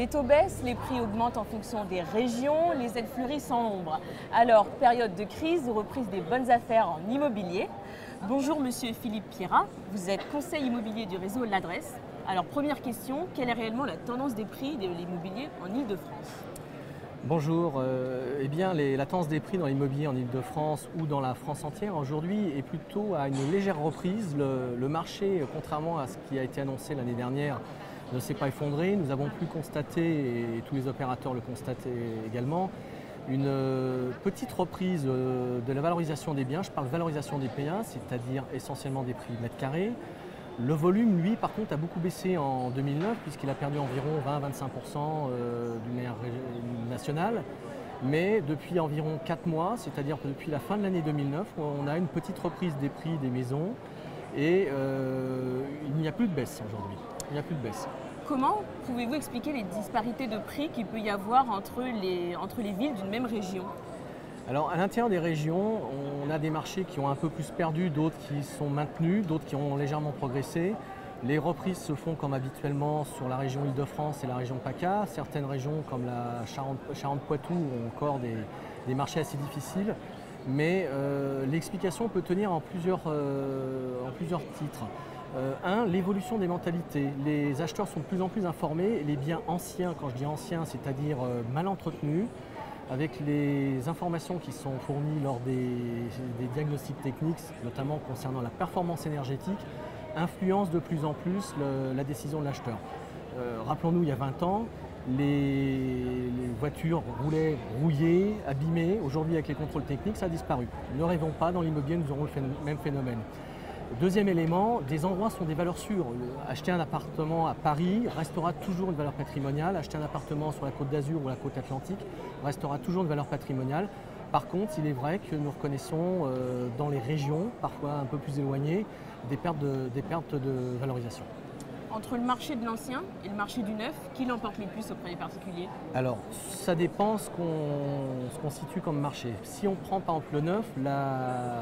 Les taux baissent, les prix augmentent en fonction des régions, les aides fleurissent en nombre. Alors, période de crise, reprise des bonnes affaires en immobilier. Bonjour Monsieur Philippe Pierrat, vous êtes conseiller immobilier du réseau L'Adresse. Alors, première question, quelle est réellement la tendance des prix de l'immobilier en Ile-de-France ? Bonjour, la tendance des prix dans l'immobilier en Ile-de-France ou dans la France entière aujourd'hui est plutôt à une légère reprise. Le marché, contrairement à ce qui a été annoncé l'année dernière, ne s'est pas effondré. Nous avons pu constater, et tous les opérateurs le constatent également, une petite reprise de la valorisation des biens. Je parle valorisation des biens, c'est-à-dire essentiellement des prix mètre carré. Le volume, lui, par contre, a beaucoup baissé en 2009 puisqu'il a perdu environ 20-25% du manière nationale. Mais depuis environ 4 mois, c'est-à-dire que depuis la fin de l'année 2009, on a une petite reprise des prix des maisons et il n'y a plus de baisse aujourd'hui. Il n'y a plus de baisse. Comment pouvez-vous expliquer les disparités de prix qu'il peut y avoir entre les villes d'une même région ? Alors à l'intérieur des régions, on a des marchés qui ont un peu plus perdu, d'autres qui sont maintenus, d'autres qui ont légèrement progressé. Les reprises se font comme habituellement sur la région Île-de-France et la région PACA. Certaines régions comme la Charente-Poitou ont encore des marchés assez difficiles. Mais l'explication peut tenir en plusieurs titres. L'évolution des mentalités. Les acheteurs sont de plus en plus informés. Les biens anciens, quand je dis anciens, c'est-à-dire mal entretenus, avec les informations qui sont fournies lors des diagnostics techniques, notamment concernant la performance énergétique, influencent de plus en plus la décision de l'acheteur. Rappelons-nous, il y a 20 ans, les voitures roulaient rouillées, abîmées. Aujourd'hui, avec les contrôles techniques, ça a disparu. Ne rêvons pas, dans l'immobilier, nous aurons le même phénomène. Deuxième élément, des endroits sont des valeurs sûres. Acheter un appartement à Paris restera toujours une valeur patrimoniale. Acheter un appartement sur la côte d'Azur ou la côte atlantique restera toujours une valeur patrimoniale. Par contre, il est vrai que nous reconnaissons dans les régions, parfois un peu plus éloignées, des pertes de valorisation. Entre le marché de l'ancien et le marché du neuf, qui l'emporte le plus auprès des particuliers ? Alors, ça dépend ce qu'on situe comme marché. Si on prend par exemple le neuf,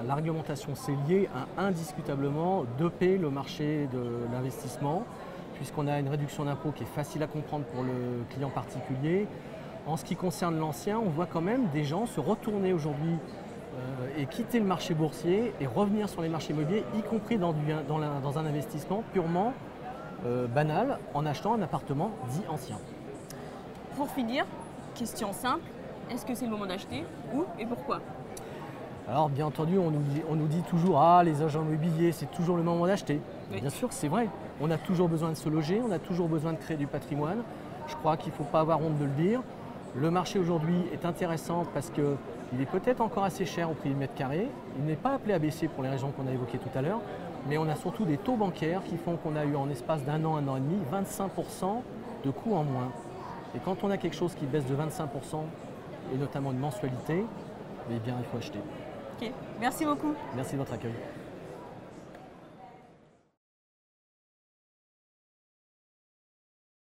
l'argumentation c'est lié à indiscutablement doper le marché de l'investissement, puisqu'on a une réduction d'impôt qui est facile à comprendre pour le client particulier. En ce qui concerne l'ancien, on voit quand même des gens se retourner aujourd'hui et quitter le marché boursier et revenir sur les marchés immobiliers, y compris dans un investissement purement banal, en achetant un appartement dit ancien. Pour finir, question simple, est-ce que c'est le moment d'acheter? Où et pourquoi? Alors bien entendu, on nous dit toujours « Ah, les agents immobiliers, c'est toujours le moment d'acheter ». Oui. Bien sûr que c'est vrai, on a toujours besoin de se loger, on a toujours besoin de créer du patrimoine. Je crois qu'il ne faut pas avoir honte de le dire. Le marché aujourd'hui est intéressant parce qu'il est peut-être encore assez cher au prix du mètre carré. Il n'est pas appelé à baisser pour les raisons qu'on a évoquées tout à l'heure. Mais on a surtout des taux bancaires qui font qu'on a eu en espace d'1 an et demi, 25% de coûts en moins. Et quand on a quelque chose qui baisse de 25%, et notamment une mensualité, eh bien il faut acheter. Ok, merci beaucoup. Merci de votre accueil.